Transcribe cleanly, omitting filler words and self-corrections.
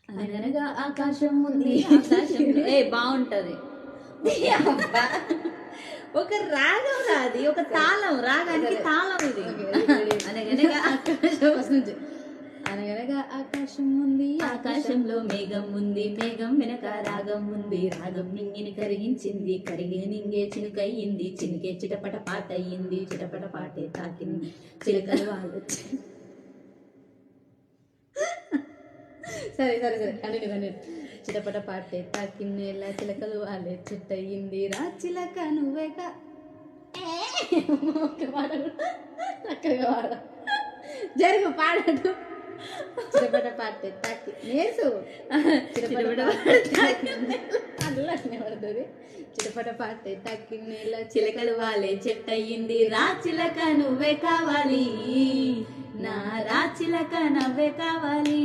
అనగనగా ఆకాశం ఉంది బాగుంటది. ఒక రాగం రాది, ఒక తాళం, రాగానికి తాళం ఇది. అనగనగా ఆకాశం అనగనగా ఆకాశం ఉంది, ఆకాశంలో మేఘం ఉంది, మేఘం వెనక రాగం ఉంది, రాగం నింగిని కరిగించింది, కరిగిన నింగే చినుకయ్యింది, చినుకే చిటపట పాట అయ్యింది, చిటపట పాటే తాకింది చిలకలు వాళ్ళు. సరే సరే సరే కంటిన్యూ. చిటపట పాటే తాకిన్నేళ్ళ చిలకలు వాళ్ళే చెట్టయింది రా చిలక నువ్వేగా చక్కగా వాడ జరుగు పాడడు. చిటపట పాటే తాకి నేర్సు చిటపట అట్లనే పడుతుంది. చిటపట పాటే తాకిన్నేళ్ళ చిలకలు వాళ్ళే చెట్టయింది రా చిలక నువ్వే కావాలి, నా రా చిలక నవ్వే కావాలి.